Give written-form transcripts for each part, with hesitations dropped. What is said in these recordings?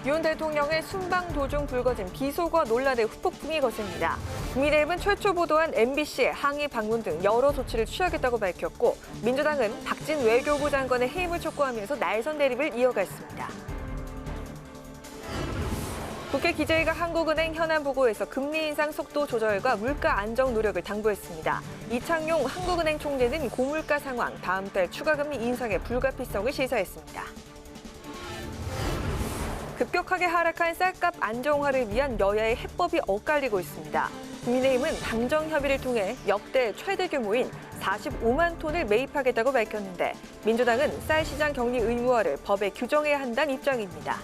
윤 대통령의 순방 도중 불거진 비속어 논란의 후폭풍이 거셉니다. 국민의힘은 최초 보도한 MBC의 항의 방문 등 여러 조치를 취하겠다고 밝혔고, 민주당은 박진 외교부 장관의 해임을 촉구하면서 날선 대립을 이어갔습니다. 국회 기재위가 한국은행 현안 보고에서 금리 인상 속도 조절과 물가 안정 노력을 당부했습니다. 이창용 한국은행 총재는 고물가 상황, 다음 달 추가 금리 인상의 불가피성을 시사했습니다. 급격하게 하락한 쌀값 안정화를 위한 여야의 해법이 엇갈리고 있습니다. 국민의힘은 당정 협의를 통해 역대 최대 규모인 45만 톤을 매입하겠다고 밝혔는데, 민주당은 쌀 시장 격리 의무화를 법에 규정해야 한다는 입장입니다.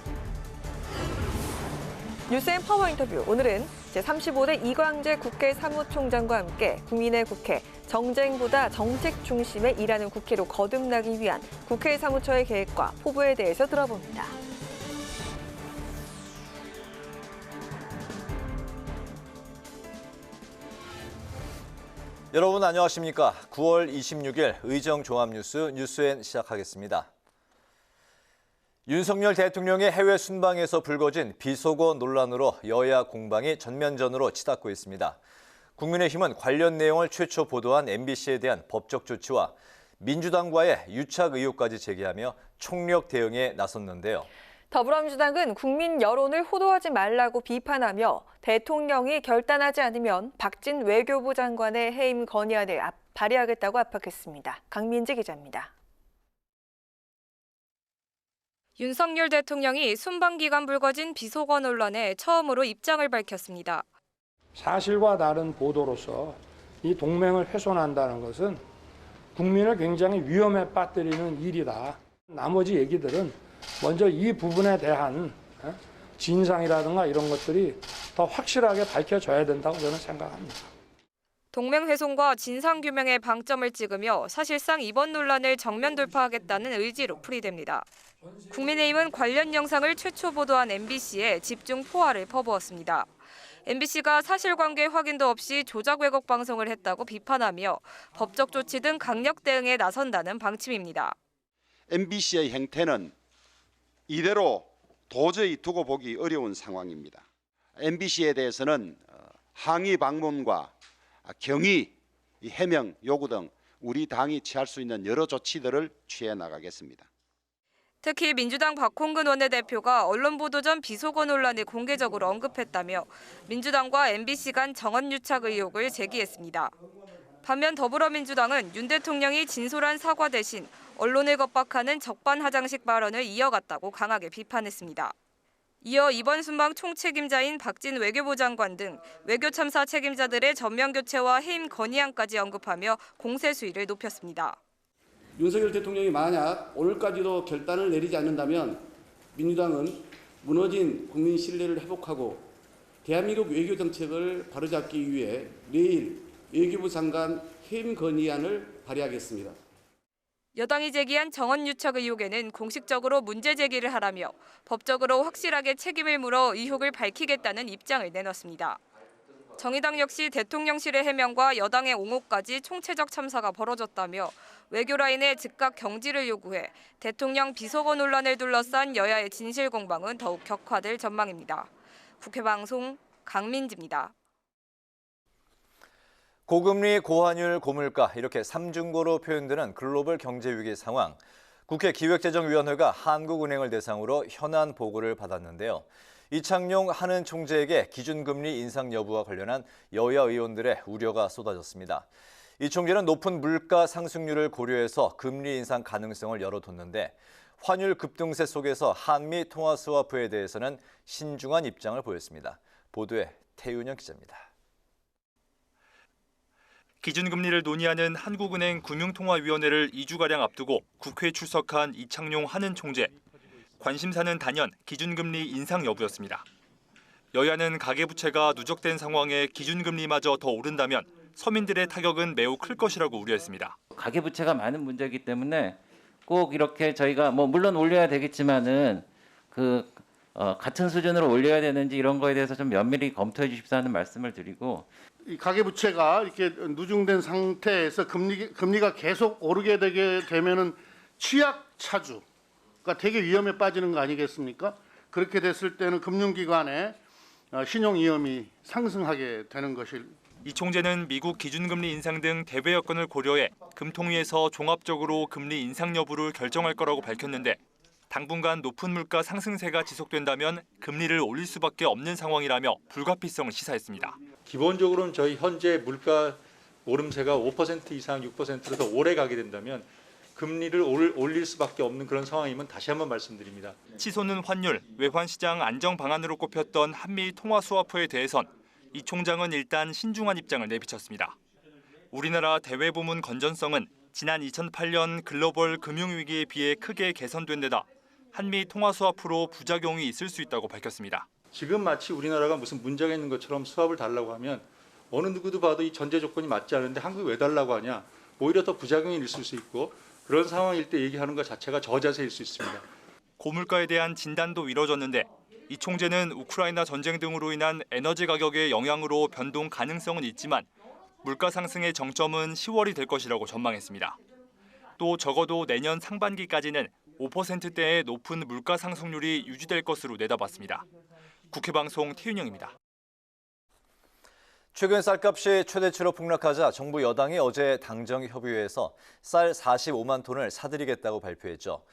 뉴스앤 파워 인터뷰, 오늘은 제35대 이광재 국회 사무총장과 함께 국민의 국회, 정쟁보다 정책 중심의 일하는 국회로 거듭나기 위한 국회 사무처의 계획과 포부에 대해서 들어봅니다. 여러분 안녕하십니까? 9월 26일 의정종합뉴스 뉴스엔 시작하겠습니다. 윤석열 대통령의 해외 순방에서 불거진 비속어 논란으로 여야 공방이 전면전으로 치닫고 있습니다. 국민의힘은 관련 내용을 최초 보도한 MBC에 대한 법적 조치와 민주당과의 유착 의혹까지 제기하며 총력 대응에 나섰는데요. 더불어민주당은 국민 여론을 호도하지 말라고 비판하며 대통령이 결단하지 않으면 박진 외교부 장관의 해임 건의안을 발의하겠다고 압박했습니다. 강민지 기자입니다. 윤석열 대통령이 순방 기간 불거진 비속어 논란에 처음으로 입장을 밝혔습니다. 사실과 다른 보도로서 이 동맹을 훼손한다는 것은 국민을 굉장히 위험에 빠뜨리는 일이다. 나머지 얘기들은 먼저 이 부분에 대한 진상이라든가 이런 것들이 더 확실하게 밝혀져야 된다고 저는 생각합니다. 동맹 훼손과 진상 규명에 방점을 찍으며 사실상 이번 논란을 정면 돌파하겠다는 의지로 풀이됩니다. 국민의힘은 관련 영상을 최초 보도한 MBC에 집중 포화를 퍼부었습니다. MBC가 사실관계 확인도 없이 조작 왜곡 방송을 했다고 비판하며 법적 조치 등 강력 대응에 나선다는 방침입니다. MBC의 행태는 이대로 도저히 두고 보기 어려운 상황입니다. MBC에 대해서는 항의 방문과 경위, 해명 요구 등 우리 당이 취할 수 있는 여러 조치들을 취해 나가겠습니다. 특히 민주당 박홍근 원내대표가 언론 보도 전 비속어 논란을 공개적으로 언급했다며 민주당과 MBC 간 정언유착 의혹을 제기했습니다. 반면 더불어민주당은 윤 대통령이 진솔한 사과 대신 언론을 겁박하는 적반하장식 발언을 이어갔다고 강하게 비판했습니다. 이어 이번 순방 총책임자인 박진 외교부 장관 등 외교 참사 책임자들의 전면 교체와 해임 건의안까지 언급하며 공세 수위를 높였습니다. 윤석열 대통령이 만약 오늘까지도 결단을 내리지 않는다면 민주당은 무너진 국민 신뢰를 회복하고 대한민국 외교 정책을 바로잡기 위해 내일 외교부 장관 해임 건의안을 발의하겠습니다. 여당이 제기한 정언유착 의혹에는 공식적으로 문제 제기를 하라며 법적으로 확실하게 책임을 물어 의혹을 밝히겠다는 입장을 내놨습니다. 정의당 역시 대통령실의 해명과 여당의 옹호까지 총체적 참사가 벌어졌다며 외교 라인의 즉각 경지를 요구해 대통령 비속어 논란을 둘러싼 여야의 진실 공방은 더욱 격화될 전망입니다. 국회 방송 강민지입니다. 고금리, 고환율, 고물가 이렇게 삼중고로 표현되는 글로벌 경제 위기 상황. 국회 기획재정위원회가 한국은행을 대상으로 현안 보고를 받았는데요. 이창용 한은 총재에게 기준금리 인상 여부와 관련한 여야 의원들의 우려가 쏟아졌습니다. 이 총재는 높은 물가 상승률을 고려해서 금리 인상 가능성을 열어뒀는데, 환율 급등세 속에서 한미 통화 스와프에 대해서는 신중한 입장을 보였습니다. 보도에 태윤영 기자입니다. 기준금리를 논의하는 한국은행 금융통화위원회를 2주가량 앞두고 국회에 출석한 이창용 한은 총재. 관심사는 단연 기준금리 인상 여부였습니다. 여야는 가계부채가 누적된 상황에 기준금리마저 더 오른다면 서민들의 타격은 매우 클 것이라고 우려했습니다. 가계부채가 많은 문제이기 때문에 꼭 이렇게 저희가 물론 올려야 되겠지만은 같은 수준으로 올려야 되는지 이런 거에 대해서 좀 면밀히 검토해 주십사는 말씀을 드리고, 이 가계부채가 이렇게 누중된 상태에서 금리가 계속 오르게 되게 되면은 취약차주가 되게 위험에 빠지는 거 아니겠습니까? 그렇게 됐을 때는 금융기관의 신용 위험이 상승하게 되는 것일. 이 총재는 미국 기준금리 인상 등 대외 여건을 고려해 금통위에서 종합적으로 금리 인상 여부를 결정할 거라고 밝혔는데 당분간 높은 물가 상승세가 지속된다면 금리를 올릴 수밖에 없는 상황이라며 불가피성을 시사했습니다. 기본적으로는 저희 현재 물가 오름세가 5% 이상 6%로 더 오래 가게 된다면 금리를 올릴 수밖에 없는 그런 상황임은 다시 한번 말씀드립니다. 치솟는 환율, 외환시장 안정 방안으로 꼽혔던 한미 통화 스와프에 대해선 이 총장은 일단 신중한 입장을 내비쳤습니다. 우리나라 대외 부문 건전성은 지난 2008년 글로벌 금융위기에 비해 크게 개선된 데다 한미 통화 스와프로 부작용이 있을 수 있다고 밝혔습니다. 지금 마치 우리나라가 무슨 문제가 있는 것처럼 수합을 달라고 하면 어느 누구도 봐도 이 전제 조건이 맞지 않은데 한국이 왜 달라고 하냐. 오히려 더 부작용이 있을 수 있고 그런 상황일 때 얘기하는 것 자체가 저자세일 수 있습니다. 고물가에 대한 진단도 이뤄졌는데 이 총재는 우크라이나 전쟁 등으로 인한 에너지 가격의 영향으로 변동 가능성은 있지만 물가 상승의 정점은 10월이 될 것이라고 전망했습니다. 또 적어도 내년 상반기까지는 5%대의 높은 물가 상승률이 유지될 것으로 내다봤습니다. 국회방송 태윤영입니다. 최근 쌀값이 최대치로 폭락하자 정부 여당이 어제 당정협의회에서 쌀 45만 톤을 사들이겠다고 발표했죠.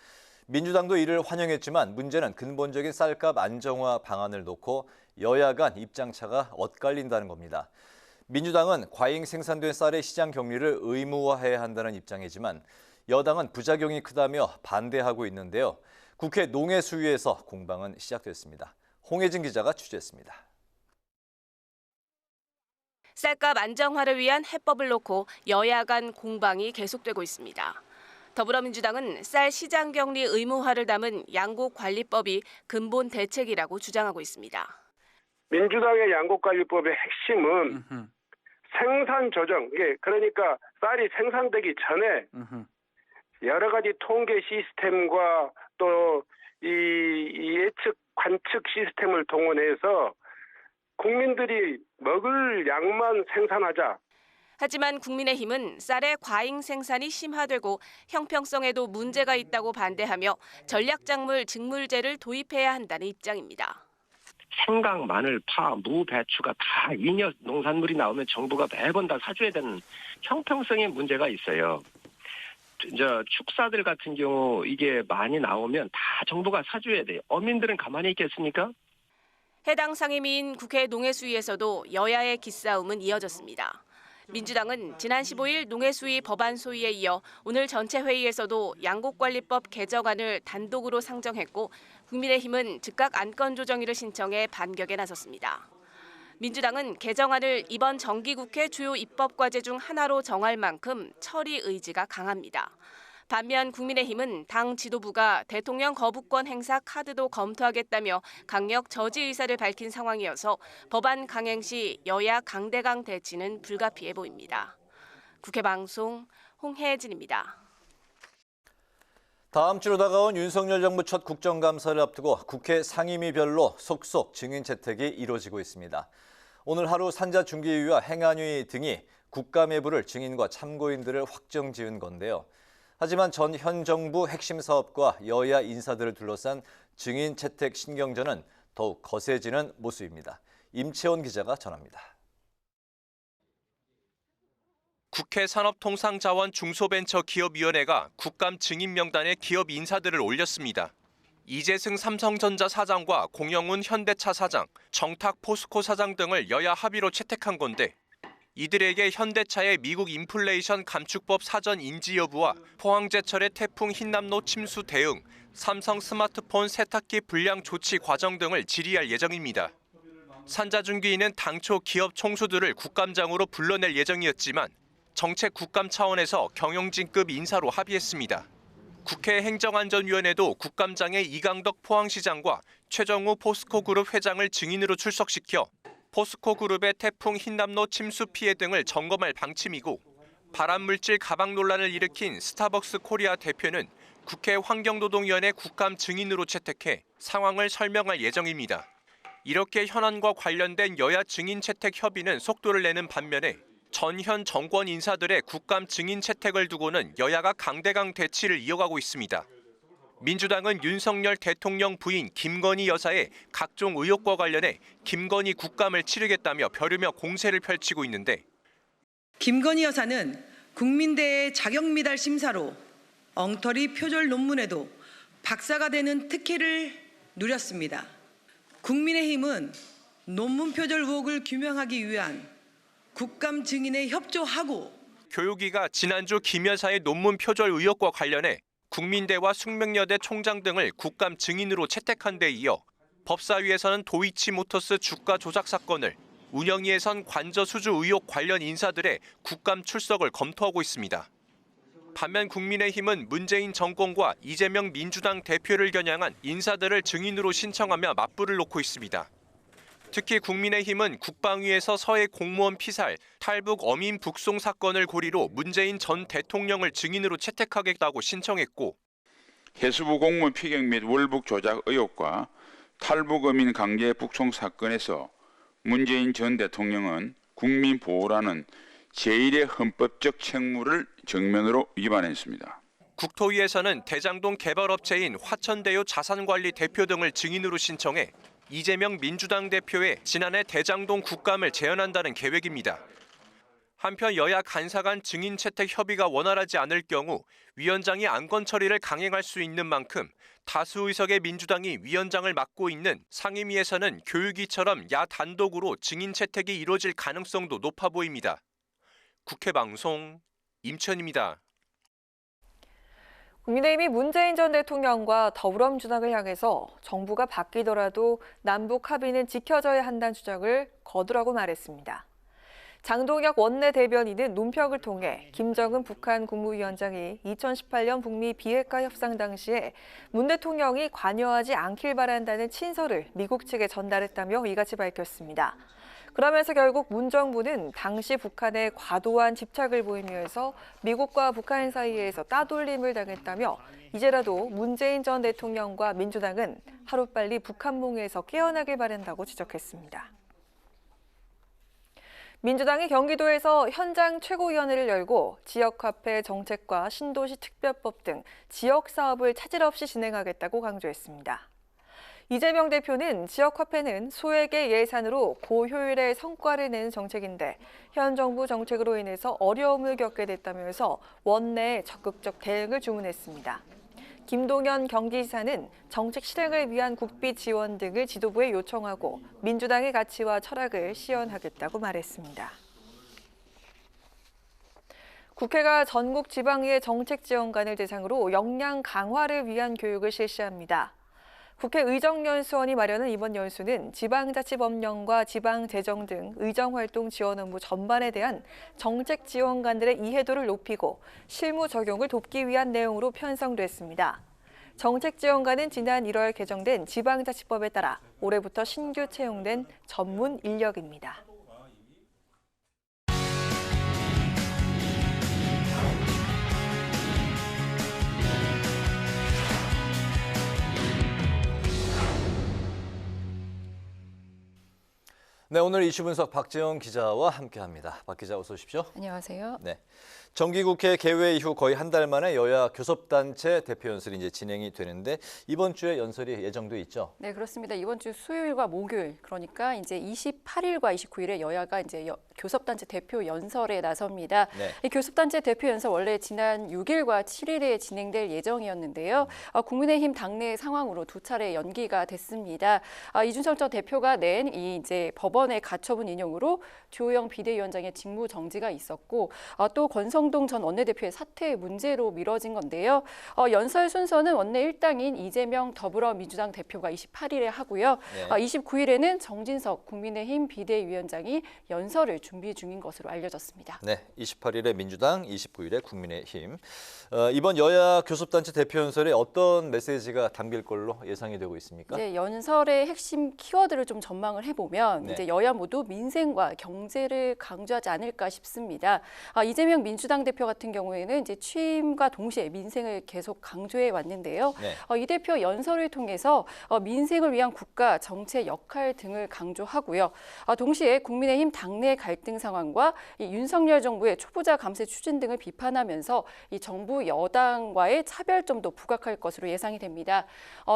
민주당도 이를 환영했지만 문제는 근본적인 쌀값 안정화 방안을 놓고 여야 간 입장차가 엇갈린다는 겁니다. 민주당은 과잉 생산된 쌀의 시장 격리를 의무화해야 한다는 입장이지만 여당은 부작용이 크다며 반대하고 있는데요. 국회 농해수위에서 공방은 시작됐습니다. 홍혜진 기자가 취재했습니다. 쌀값 안정화를 위한 해법을 놓고 여야 간 공방이 계속되고 있습니다. 더불어민주당은 쌀 시장 격리 의무화를 담은 양곡관리법이 근본 대책이라고 주장하고 있습니다. 민주당의 양곡관리법의 핵심은 생산 조정, 그러니까 쌀이 생산되기 전에 여러 가지 통계 시스템과 또 이 예측 관측 시스템을 동원해서 국민들이 먹을 양만 생산하자. 하지만 국민의힘은 쌀의 과잉 생산이 심화되고 형평성에도 문제가 있다고 반대하며 전략작물 직물제를 도입해야 한다는 입장입니다. 생강, 마늘, 파, 무, 배추가 다 잉여 농산물이 나오면 정부가 매번 다 사줘야 되는 형평성의 문제가 있어요. 축사들 같은 경우 이게 많이 나오면 다 정부가 사줘야 돼요. 어민들은 가만히 있겠습니까? 해당 상임위인 국회 농해수위에서도 여야의 기싸움은 이어졌습니다. 민주당은 지난 15일 농해수위 법안 소위에 이어 오늘 전체 회의에서도 양곡관리법 개정안을 단독으로 상정했고 국민의힘은 즉각 안건조정위를 신청해 반격에 나섰습니다. 민주당은 개정안을 이번 정기국회 주요 입법과제 중 하나로 정할 만큼 처리 의지가 강합니다. 반면 국민의힘은 당 지도부가 대통령 거부권 행사 카드도 검토하겠다며 강력 저지 의사를 밝힌 상황이어서 법안 강행 시 여야 강대강 대치는 불가피해 보입니다. 국회방송 홍혜진입니다. 다음 주로 다가온 윤석열 정부 첫 국정감사를 앞두고 국회 상임위별로 속속 증인 채택이 이루어지고 있습니다. 오늘 하루 산자중기위와 행안위 등이 국감회부를 증인과 참고인들을 확정 지은 건데요. 하지만 현 정부 핵심 사업과 여야 인사들을 둘러싼 증인 채택 신경전은 더욱 거세지는 모습입니다. 임채원 기자가 전합니다. 국회 산업통상자원중소벤처기업위원회가 국감 증인 명단에 기업 인사들을 올렸습니다. 이재승 삼성전자 사장과 공영훈 현대차 사장, 정탁 포스코 사장 등을 여야 합의로 채택한 건데 이들에게 현대차의 미국 인플레이션 감축법 사전 인지 여부와 포항제철의 태풍 흰남노 침수 대응, 삼성 스마트폰 세탁기 불량 조치 과정 등을 질의할 예정입니다. 산자중기위는 당초 기업 총수들을 국감장으로 불러낼 예정이었지만 정책 국감 차원에서 경영진급 인사로 합의했습니다. 국회 행정안전위원회도 국감장에 이강덕 포항시장과 최정우 포스코그룹 회장을 증인으로 출석시켜 포스코그룹의 태풍 흰남노 침수 피해 등을 점검할 방침이고 발암물질 가방 논란을 일으킨 스타벅스 코리아 대표는 국회 환경노동위원회 국감 증인으로 채택해 상황을 설명할 예정입니다. 이렇게 현안과 관련된 여야 증인 채택 협의는 속도를 내는 반면에 전현 정권 인사들의 국감 증인 채택을 두고는 여야가 강대강 대치를 이어가고 있습니다. 민주당은 윤석열 대통령 부인 김건희 여사의 각종 의혹과 관련해 김건희 국감을 치르겠다며 벼르며 공세를 펼치고 있는데 김건희 여사는 국민대의 자격미달 심사로 엉터리 표절 논문에도 박사가 되는 특혜를 누렸습니다. 국민의힘은 논문 표절 의혹을 규명하기 위한 국감 증인에 협조하고 교육위가 지난주 김 여사의 논문 표절 의혹과 관련해 국민대와 숙명여대 총장 등을 국감 증인으로 채택한 데 이어 법사위에서는 도이치모터스 주가 조작 사건을, 운영위에선 관저수주 의혹 관련 인사들의 국감 출석을 검토하고 있습니다. 반면 국민의힘은 문재인 정권과 이재명 민주당 대표를 겨냥한 인사들을 증인으로 신청하며 맞불을 놓고 있습니다. 특히 국민의힘은 국방위에서 서해 공무원 피살, 탈북 어민 북송 사건을 고리로 문재인 전 대통령을 증인으로 채택하겠다고 신청했고 해수부 공무원 피격 및 월북 조작 의혹과 탈북 어민 강제 북송 사건에서 문재인 전 대통령은 국민 보호라는 제1의 헌법적 책무를 정면으로 위반했습니다. 국토위에서는 대장동 개발업체인 화천대유 자산관리 대표 등을 증인으로 신청해 이재명 민주당 대표의 지난해 대장동 국감을 재현한다는 계획입니다. 한편 여야 간사 간 증인 채택 협의가 원활하지 않을 경우 위원장이 안건 처리를 강행할 수 있는 만큼 다수 의석의 민주당이 위원장을 맡고 있는 상임위에서는 교육위처럼 야 단독으로 증인 채택이 이루어질 가능성도 높아 보입니다. 국회 방송 임천입니다. 국민의힘이 문재인 전 대통령과 더불어민주당을 향해서 정부가 바뀌더라도 남북 합의는 지켜져야 한다는 주장을 거두라고 말했습니다. 장동혁 원내대변인은 논평을 통해 김정은 북한 국무위원장이 2018년 북미 비핵화 협상 당시에 문 대통령이 관여하지 않길 바란다는 친서를 미국 측에 전달했다며 이같이 밝혔습니다. 그러면서 결국 문 정부는 당시 북한에 과도한 집착을 보이면서 미국과 북한 사이에서 따돌림을 당했다며 이제라도 문재인 전 대통령과 민주당은 하루빨리 북한몽에서 깨어나길 바란다고 지적했습니다. 민주당이 경기도에서 현장 최고위원회를 열고 지역화폐 정책과 신도시 특별법 등 지역 사업을 차질 없이 진행하겠다고 강조했습니다. 이재명 대표는 지역화폐는 소액의 예산으로 고효율의 성과를 내는 정책인데 현 정부 정책으로 인해서 어려움을 겪게 됐다면서 원내에 적극적 대응을 주문했습니다. 김동연 경기지사는 정책 실행을 위한 국비 지원 등을 지도부에 요청하고 민주당의 가치와 철학을 시연하겠다고 말했습니다. 국회가 전국 지방의회 정책지원관을 대상으로 역량 강화를 위한 교육을 실시합니다. 국회 의정연수원이 마련한 이번 연수는 지방자치법령과 지방재정 등 의정활동 지원 업무 전반에 대한 정책 지원관들의 이해도를 높이고 실무 적용을 돕기 위한 내용으로 편성됐습니다. 정책 지원관은 지난 1월 개정된 지방자치법에 따라 올해부터 신규 채용된 전문 인력입니다. 네, 오늘 이슈 분석 박재영 기자와 함께합니다. 박 기자 어서 오십시오. 안녕하세요. 네, 정기국회 개회 이후 거의 한 달 만에 여야 교섭단체 대표 연설이 이제 진행이 되는데 이번 주에 연설이 예정돼 있죠? 네, 그렇습니다. 이번 주 수요일과 목요일, 그러니까 이제 28일과 29일에 여야가 이제 교섭단체 대표 연설에 나섭니다. 네. 이 교섭단체 대표 연설 원래 지난 6일과 7일에 진행될 예정이었는데요. 국민의힘 당내 상황으로 두 차례 연기가 됐습니다. 이준석 전 대표가 낸 이 이제 법원의 가처분 인용으로 주호영 비대위원장의 직무 정지가 있었고 또 권성동 전 원내대표의 사퇴 문제로 미뤄진 건데요. 연설 순서는 원내 1당인 이재명 더불어민주당 대표가 28일에 하고요. 네. 29일에는 정진석 국민의힘 비대위원장이 연설을 준비 중인 것으로 알려졌습니다. 네, 28일에 민주당, 29일에 국민의힘. 이번 여야 교섭단체 대표 연설에 어떤 메시지가 담길 걸로 예상이 되고 있습니까? 네, 연설의 핵심 키워드를 좀 전망을 해보면 네. 이제 여야 모두 민생과 경제를 강조하지 않을까 싶습니다. 이재명 민주당 민주당 대표 같은 경우에는 이제 취임과 동시에 민생을 계속 강조해 왔는데요. 이 대표 연설을 통해서 민생을 위한 국가 정책 역할 등을 강조하고요. 동시에 국민의힘 당내 갈등 상황과 이 윤석열 정부의 초부자 감세 추진 등을 비판하면서 이 정부 여당과의 차별점도 부각할 것으로 예상이 됩니다.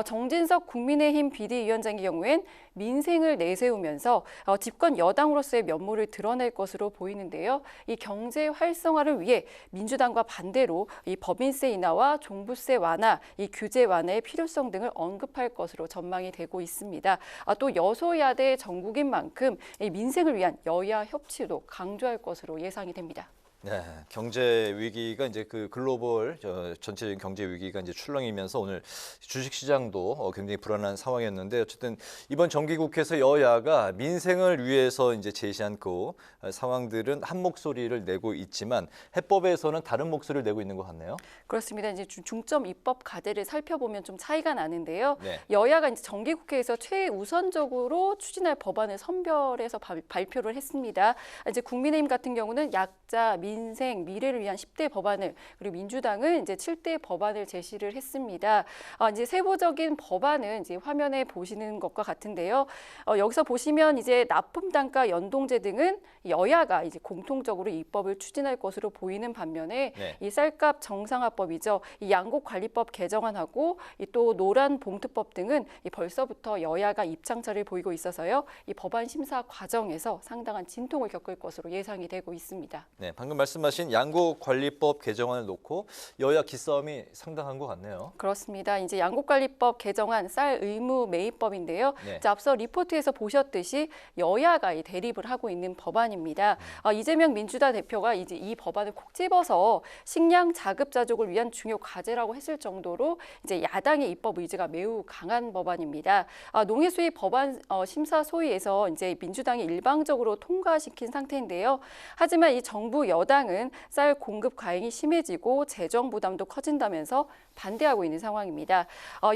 정진석 국민의힘 비대위원장의 경우엔 민생을 내세우면서 집권 여당으로서의 면모를 드러낼 것으로 보이는데요. 이 경제 활성화를 위해 민주당과 반대로 이 법인세 인하와 종부세 완화, 이 규제 완화의 필요성 등을 언급할 것으로 전망이 되고 있습니다. 또 여소야대 정국인 만큼 이 민생을 위한 여야 협치도 강조할 것으로 예상이 됩니다. 네, 경제 위기가 이제 그 글로벌 전체적인 경제 위기가 이제 출렁이면서 오늘 주식 시장도 굉장히 불안한 상황이었는데 어쨌든 이번 정기국회에서 여야가 민생을 위해서 이제 제시한 그 상황들은 한 목소리를 내고 있지만 해법에서는 다른 목소리를 내고 있는 것 같네요. 그렇습니다. 이제 중점 입법 과제를 살펴보면 좀 차이가 나는데요. 네. 여야가 이제 정기국회에서 최우선적으로 추진할 법안을 선별해서 발표를 했습니다. 이제 국민의힘 같은 경우는 약자, 민생, 미래를 위한 10대 법안을, 그리고 민주당은 이제 7대 법안을 제시를 했습니다. 이제 세부적인 법안은 이제 화면에 보시는 것과 같은데요. 여기서 보시면 이제 납품 단가 연동제 등은 여야가 이제 공통적으로 입법을 추진할 것으로 보이는 반면에 이 쌀값 정상화법이죠. 이 양곡관리법 개정안하고 또 노란 봉투법 등은 벌써부터 여야가 입장차를 보이고 있어서요. 이 법안 심사 과정에서 상당한 진통을 겪을 것으로 예상이 되고 있습니다. 네, 방금 말씀하신 양곡관리법 개정안을 놓고 여야 기싸움이 상당한 것 같네요. 그렇습니다. 이제 양곡관리법 개정안 쌀 의무 매입법인데요. 이제 앞서 리포트에서 보셨듯이 여야가 대립을 하고 있는 법안입니다. 이재명 민주당 대표가 이제 이 법안을 콕 집어서 식량 자급자족을 위한 중요 과제라고 했을 정도로 이제 야당의 입법 의지가 매우 강한 법안입니다. 농해수위 법안 심사 소위에서 이제 민주당이 일방적으로 통과시킨 상태인데요. 하지만 이 정부 여당은 쌀 공급 과잉이 심해지고 재정 부담도 커진다면서 반대하고 있는 상황입니다.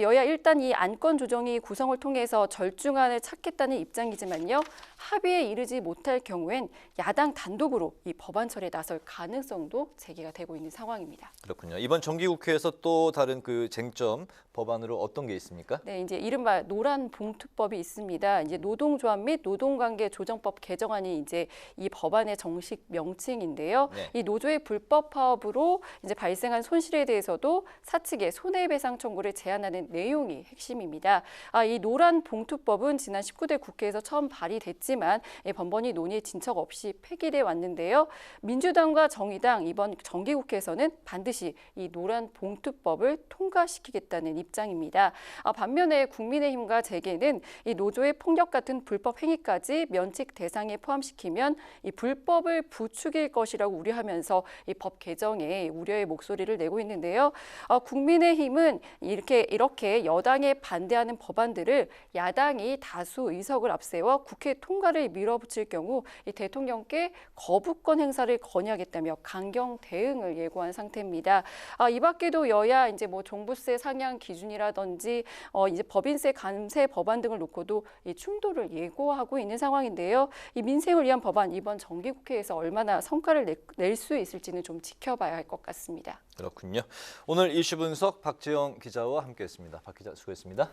여야 일단 이 안건 조정이 구성을 통해서 절충안을 찾겠다는 입장이지만요. 합의에 이르지 못할 경우엔 야당 단독으로 이 법안 처리에 나설 가능성도 제기가 되고 있는 상황입니다. 그렇군요. 이번 정기국회에서 또 다른 그 쟁점 법안으로 어떤 게 있습니까? 네, 이제 이른바 노란 봉투법이 있습니다. 이제 노동조합 및 노동관계 조정법 개정안이 이제 이 법안의 정식 명칭인데요. 이 노조의 불법 파업으로 이제 발생한 손실에 대해서도 사측에 손해배상 청구를 제한하는 내용이 핵심입니다. 이 노란 봉투법은 지난 19대 국회에서 처음 발의됐지만 번번이 논의 진척 없이 폐기돼 왔는데요. 민주당과 정의당 이번 정기국회에서는 반드시 이 노란 봉투법을 통과시키겠다는 입장입니다. 반면에 국민의힘과 재계는 이 노조의 폭력 같은 불법 행위까지 면책 대상에 포함시키면 이 불법을 부추길 것이라고 우려하면서 이 법 개정에 우려의 목소리를 내고 있는데요. 국민의힘은 이렇게 여당에 반대하는 법안들을 야당이 다수 의석을 앞세워 국회 통과를 밀어붙일 경우 이 대통령께 거부권 행사를 건의하겠다며 강경 대응을 예고한 상태입니다. 이 밖에도 여야 이제 뭐 종부세 상향 기준이라든지 이제 법인세 감세 법안 등을 놓고도 이 충돌을 예고하고 있는 상황인데요. 이 민생을 위한 법안 이번 정기국회에서 얼마나 성과를 낼 수 있을지는 좀 지켜봐야 할 것 같습니다. 그렇군요. 오늘 이슈 분석 박지영 기자와 함께했습니다. 박 기자 수고했습니다.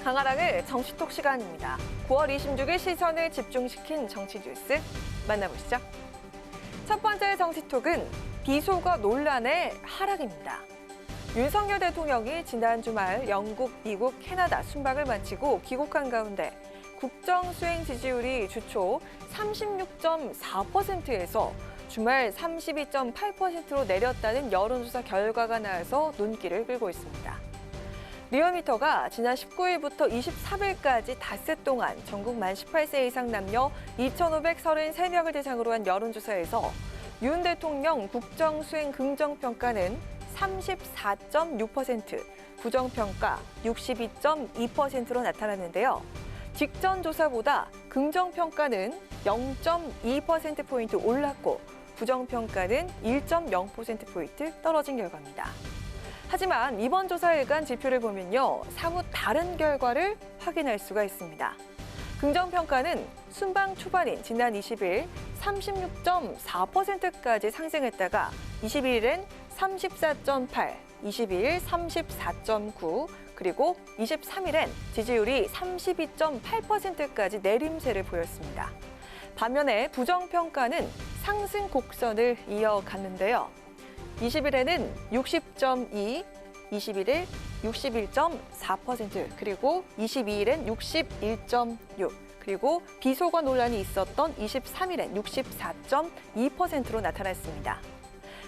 강하랑의 정치톡 시간입니다. 9월 26일 시선을 집중시킨 정치 뉴스 만나보시죠. 첫 번째 정치톡은 비속어 논란의 하락입니다. 윤석열 대통령이 지난 주말 영국, 미국, 캐나다 순방을 마치고 귀국한 가운데 국정 수행 지지율이 주초 36.4%에서 주말 32.8%로 내렸다는 여론조사 결과가 나와서 눈길을 끌고 있습니다. 리얼미터가 지난 19일부터 23일까지 닷새 동안 전국 만 18세 이상 남녀 2,533명을 대상으로 한 여론조사에서 윤 대통령 국정수행 긍정평가는 34.6%, 부정평가 62.2%로 나타났는데요. 직전 조사보다 긍정평가는 0.2%포인트 올랐고 부정평가는 1.0%포인트 떨어진 결과입니다. 하지만 이번 조사 일간 지표를 보면요, 사뭇 다른 결과를 확인할 수가 있습니다. 긍정평가는 순방 초반인 지난 20일 36.4%까지 상승했다가 21일엔 34.8, 22일 34.9, 그리고 23일엔 지지율이 32.8%까지 내림세를 보였습니다. 반면에 부정평가는 상승 곡선을 이어갔는데요. 20일에는 60.2, 21일 61.4%, 그리고 22일엔 61.6, 그리고 비속어 논란이 있었던 23일엔 64.2%로 나타났습니다.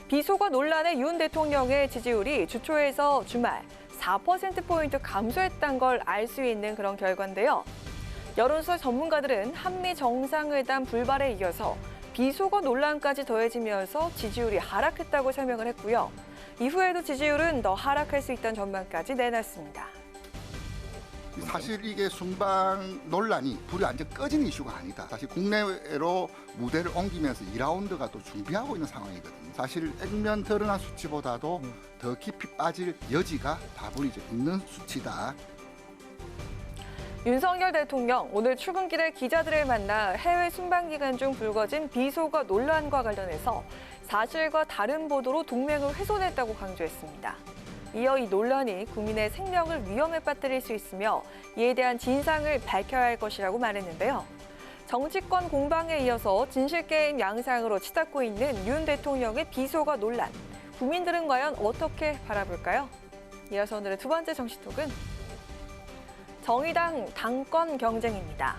비속어 논란의 윤 대통령의 지지율이 주초에서 주말 4%포인트 감소했다는 걸 알 수 있는 그런 결과인데요. 여론조사 전문가들은 한미 정상회담 불발에 이어서 비속어 논란까지 더해지면서 지지율이 하락했다고 설명을 했고요. 이후에도 지지율은 더 하락할 수 있다는 전망까지 내놨습니다. 사실 이게 순방 논란이 불이 완전 꺼진 이슈가 아니다. 사실 국내로 무대를 옮기면서 2라운드가 또 준비하고 있는 상황이거든요. 사실 액면 드러난 수치보다도 더 깊이 빠질 여지가 다분히 있는 수치다. 윤석열 대통령 오늘 출근길에 기자들을 만나 해외 순방 기간 중 불거진 비속어 논란과 관련해서 사실과 다른 보도로 동맹을 훼손했다고 강조했습니다. 이어 이 논란이 국민의 생명을 위험에 빠뜨릴 수 있으며 이에 대한 진상을 밝혀야 할 것이라고 말했는데요. 정치권 공방에 이어서 진실게임 양상으로 치닫고 있는 윤 대통령의 비속어 논란. 국민들은 과연 어떻게 바라볼까요? 이어서 오늘의 두 번째 정치톡은 정의당 당권 경쟁입니다.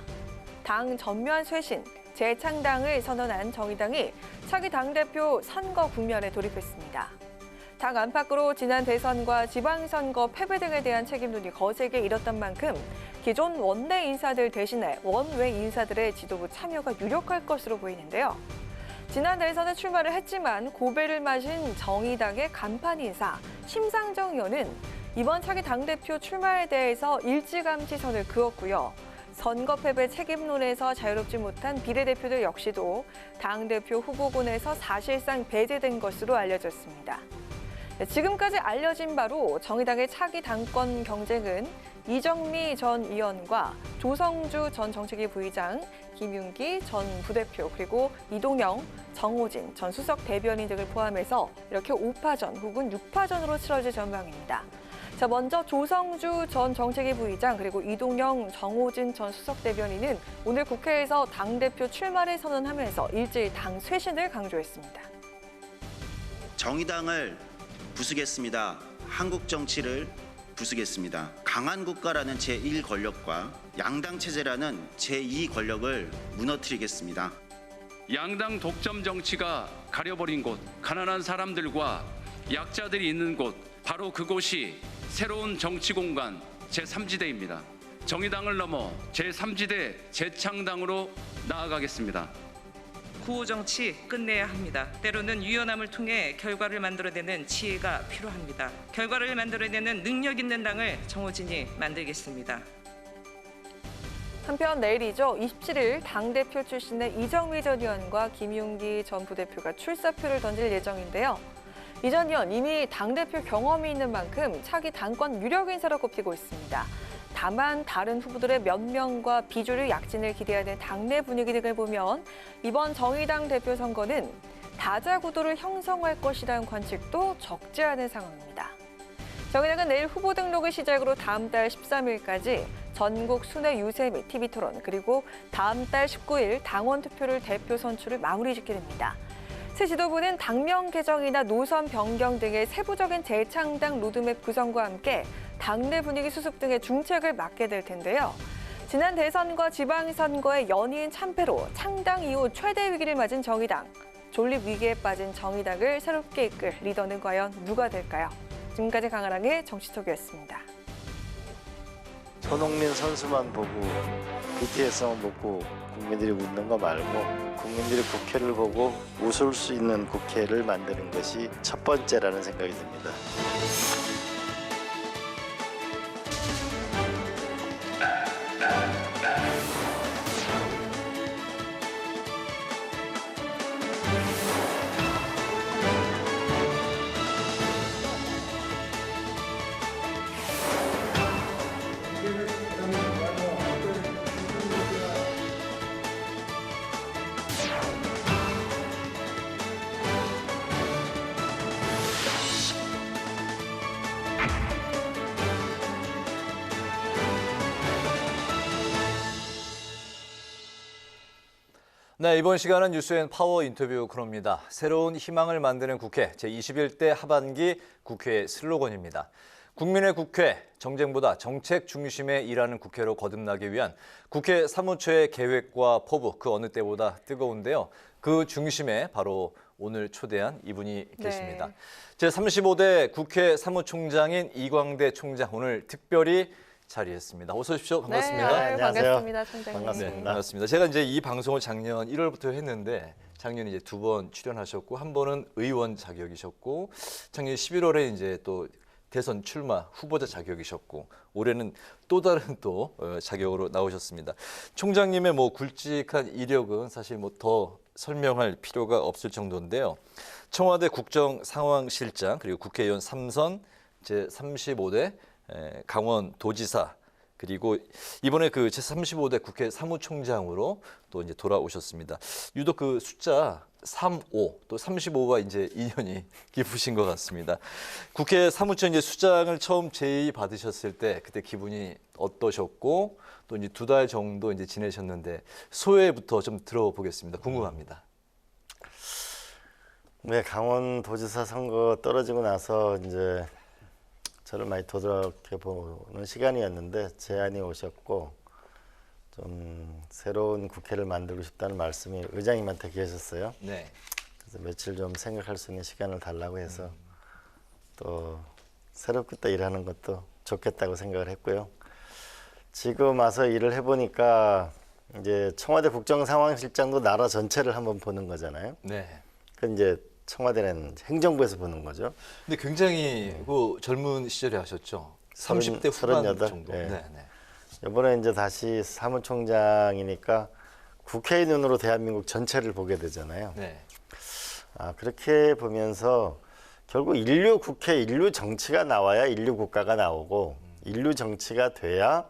당 전면 쇄신, 재창당을 선언한 정의당이 차기 당대표 선거 국면에 돌입했습니다. 당 안팎으로 지난 대선과 지방선거 패배 등에 대한 책임론이 거세게 일었던 만큼 기존 원내 인사들 대신에 원외 인사들의 지도부 참여가 유력할 것으로 보이는데요. 지난 대선에 출마를 했지만 고배를 마신 정의당의 간판 인사 심상정 의원은 이번 차기 당대표 출마에 대해서 일찌감치 선을 그었고요. 선거 패배 책임론에서 자유롭지 못한 비례대표들 역시도 당대표 후보군에서 사실상 배제된 것으로 알려졌습니다. 지금까지 알려진 바로 정의당의 차기 당권 경쟁은 이정미 전 의원과 조성주 전 정책위 부의장, 김윤기 전 부대표, 그리고 이동영, 정호진 전 수석 대변인 등을 포함해서 이렇게 5파전 혹은 6파전으로 치러질 전망입니다. 자, 먼저 조성주 전 정책위 부의장 그리고 이동영, 정호진 전 수석 대변인은 오늘 국회에서 당대표 출마를 선언하면서 일제히 당 쇄신을 강조했습니다. 정의당을 부수겠습니다. 한국 정치를 부수겠습니다. 강한 국가라는 제1 권력과 양당 체제라는 제2 권력을 무너뜨리겠습니다. 양당 독점 정치가 가려버린 곳, 가난한 사람들과 약자들이 있는 곳, 바로 그곳이 새로운 정치 공간 제3지대입니다. 정의당을 넘어 제3지대 재창당으로 나아가겠습니다. 구호 정치 끝내야 합니다. 때로는 유연함을 통해 결과를 만들어내는 지혜가 필요합니다. 결과를 만들어내는 능력 있는 당을 정호진이 만들겠습니다. 한편 내일이죠. 27일 당대표 출신의 이정미 전 의원과 김윤기 전 부대표가 출사표를 던질 예정인데요. 이 전 의원 이미 당대표 경험이 있는 만큼 차기 당권 유력 인사로 꼽히고 있습니다. 다만 다른 후보들의 몇 명과 비주류 약진을 기대해야 될 당내 분위기 등을 보면 이번 정의당 대표 선거는 다자 구도를 형성할 것이라는 관측도 적지 않은 상황입니다. 정의당은 내일 후보 등록을 시작으로 다음 달 13일까지 전국 순회 유세 및 TV 토론, 그리고 다음 달 19일 당원 투표를 대표 선출을 마무리 짓게 됩니다. 새 지도부는 당명 개정이나 노선 변경 등의 세부적인 재창당 로드맵 구성과 함께 당내 분위기 수습 등의 중책을 맡게 될 텐데요. 지난 대선과 지방선거의 연이은 참패로 창당 이후 최대 위기를 맞은 정의당. 존립 위기에 빠진 정의당을 새롭게 이끌 리더는 과연 누가 될까요? 지금까지 강아랑의 정치톡이었습니다. 손흥민 선수만 보고 BTS만 보고 국민들이 웃는 거 말고 국민들이 국회를 보고 웃을 수 있는 국회를 만드는 것이 첫 번째라는 생각이 듭니다. 네, 이번 시간은 뉴스앤파워 인터뷰 코너입니다. 새로운 희망을 만드는 국회, 제21대 하반기 국회의 슬로건입니다. 국민의 국회, 정쟁보다 정책 중심에 일하는 국회로 거듭나기 위한 국회 사무처의 계획과 포부, 그 어느 때보다 뜨거운데요. 그 중심에 바로 오늘 초대한 이분이 계십니다. 네. 제35대 국회 사무총장인 이광대 총장, 오늘 특별히 자리했습니다. 어서 오십시오. 반갑습니다. 네, 반갑습니다, 총장님. 네, 반갑습니다. 제가 이제 이 방송을 작년 1월부터 했는데 작년 이제 2번 출연하셨고 한 번은 의원 자격이셨고 작년 11월에 이제 또 대선 출마 후보자 자격이셨고 올해는 또 다른 또 자격으로 나오셨습니다. 총장님의 뭐 굵직한 이력은 사실 뭐 더 설명할 필요가 없을 정도인데요. 청와대 국정상황실장 그리고 국회의원 3선 제35대 강원도지사 그리고 이번에 그 제35대 국회 사무총장으로 또 이제 돌아오셨습니다. 유독 그 숫자 35, 또 35와 이제 인연이 깊으신 것 같습니다. 국회 사무처 이제 수장을 처음 제의 받으셨을 때 그때 기분이 어떠셨고 또 이제 2달 정도 이제 지내셨는데 소회부터 좀 들어보겠습니다. 궁금합니다. 네, 강원도지사 선거 떨어지고 나서 이제 저를 많이 되돌아보는 시간이었는데 제안이 오셨고 좀 새로운 국회를 만들고 싶다는 말씀이 의장님한테 계셨어요. 네. 그래서 며칠 좀 생각할 수 있는 시간을 달라고 해서 또 새롭게 또 일하는 것도 좋겠다고 생각을 했고요. 지금 와서 일을 해보니까 이제 청와대 국정상황실장도 나라 전체를 한번 보는 거잖아요. 네. 그 이제 청와대는 행정부에서 보는 거죠. 근데 굉장히 그 젊은 시절에 하셨죠. 30대 후반 38? 정도. 네. 네, 네. 이번에 이제 다시 사무총장이니까 국회의 눈으로 대한민국 전체를 보게 되잖아요. 네. 그렇게 보면서 결국 인류 국회, 인류 정치가 나와야 인류 국가가 나오고 인류 정치가 돼야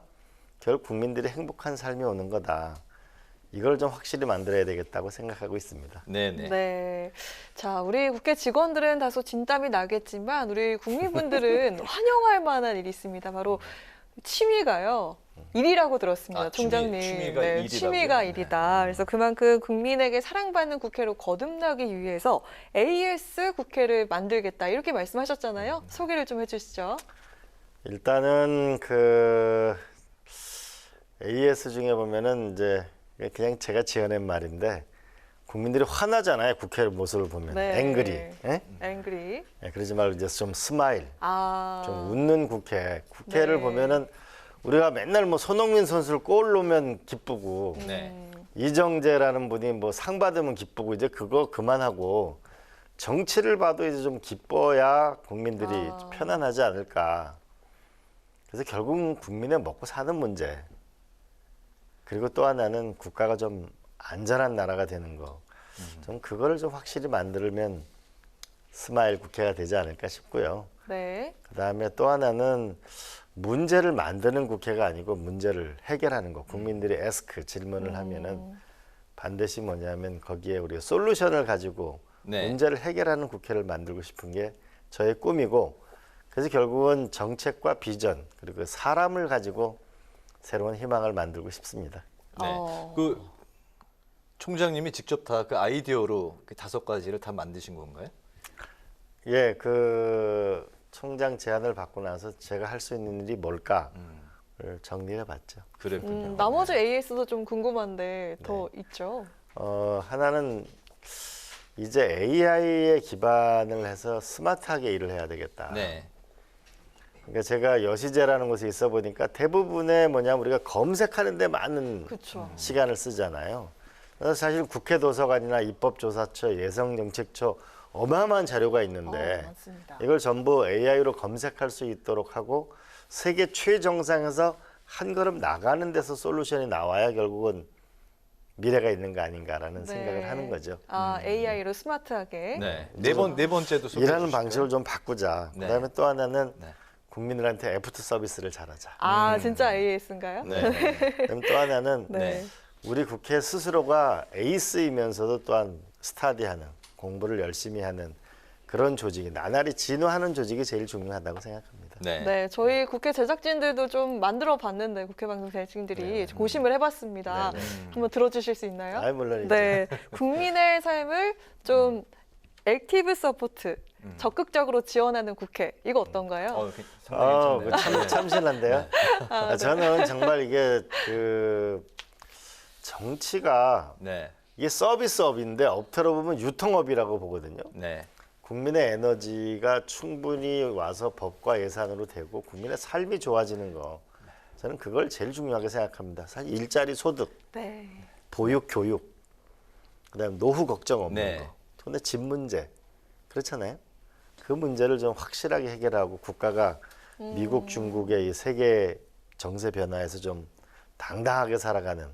결국 국민들이 행복한 삶이 오는 거다. 이걸 좀 확실히 만들어야 되겠다고 생각하고 있습니다. 네네. 네. 자, 우리 국회 직원들은 다소 진땀이 나겠지만 우리 국민분들은 환영할 만한 일이 있습니다. 바로 취미가요. 일이라고 들었습니다. 총장님. 취미가 네, 일이라고요? 취미가 일이다. 그래서 그만큼 국민에게 사랑받는 국회로 거듭나기 위해서 AS 국회를 만들겠다. 이렇게 말씀하셨잖아요. 소개를 좀 해주시죠. 일단은 그 AS 중에 보면은 이제 그냥 제가 지어낸 말인데 국민들이 화나잖아요. 국회 모습을 보면. 네. 앵그리. 예? 앵그리. 네, 그러지 말고 이제 좀 스마일. 아. 좀 웃는 국회. 국회를 네. 보면은 우리가 맨날 뭐 손흥민 선수를 골 넣으면 기쁘고 네. 이정재라는 분이 뭐 상 받으면 기쁘고 이제 그거 그만하고 정치를 봐도 이제 좀 기뻐야 국민들이 편안하지 않을까. 그래서 결국은 국민의 먹고 사는 문제. 그리고 또 하나는 국가가 좀 안전한 나라가 되는 거. 좀 그거를 좀 확실히 만들면 스마일 국회가 되지 않을까 싶고요. 네. 그다음에 또 하나는 문제를 만드는 국회가 아니고 문제를 해결하는 거. 국민들이 에스크 질문을 하면은 반드시 뭐냐면 거기에 우리가 솔루션을 가지고 네. 문제를 해결하는 국회를 만들고 싶은 게 저의 꿈이고 그래서 결국은 정책과 비전 그리고 사람을 가지고 새로운 희망을 만들고 싶습니다. 네. 그 총장님이 직접 다 그 아이디어로 그 5가지를 다 만드신 건가요? 예, 그 총장 제안을 받고 나서 제가 할 수 있는 일이 뭘까를 정리해 봤죠. 그랬군요. 나머지 AS도 좀 궁금한데 더 있죠? 하나는 이제 AI에 기반을 해서 스마트하게 일을 해야 되겠다. 네. 그러니까 제가 여시제라는 곳에 있어 보니까 대부분의 뭐냐면 우리가 검색하는 데 많은 시간을 쓰잖아요. 그래서 사실 국회 도서관이나 입법조사처, 예성정책처 어마어마한 자료가 있는데 이걸 전부 AI로 검색할 수 있도록 하고 세계 최정상에서 한 걸음 나가는 데서 솔루션이 나와야 결국은 미래가 있는 거 아닌가라는 생각을 하는 거죠. AI로 스마트하게. 네. 네 번째도 일하는 방식을 좀 바꾸자. 네. 그다음에 또 하나는 국민들한테 애프터 서비스를 잘하자. 진짜 AS인가요? 네. 그럼 또 하나는 네. 우리 국회 스스로가 에이스이면서도 또한 스타디하는 공부를 열심히 하는 그런 조직이 나날이 진화하는 조직이 제일 중요하다고 생각합니다. 네. 네, 저희 국회 제작진들도 좀 만들어 봤는데 국회 방송 제작진들이 고심을 해봤습니다. 한번 들어주실 수 있나요? 아, 물론이죠. 네, 국민의 삶을 좀 액티브 서포트, 적극적으로 지원하는 국회, 이거 어떤가요? 참신한데요. 아, 네. 저는 정말 이게 그 정치가 이게 서비스업인데 업태로 보면 유통업이라고 보거든요. 국민의 에너지가 충분히 와서 법과 예산으로 되고 국민의 삶이 좋아지는 거, 저는 그걸 제일 중요하게 생각합니다. 사실 일자리, 소득, 보육, 교육, 그다음 노후 걱정 없는 거, 근데 집 문제 그렇잖아요. 그 문제를 좀 확실하게 해결하고 국가가 미국, 중국의 이 세계 정세 변화에서 좀 당당하게 살아가는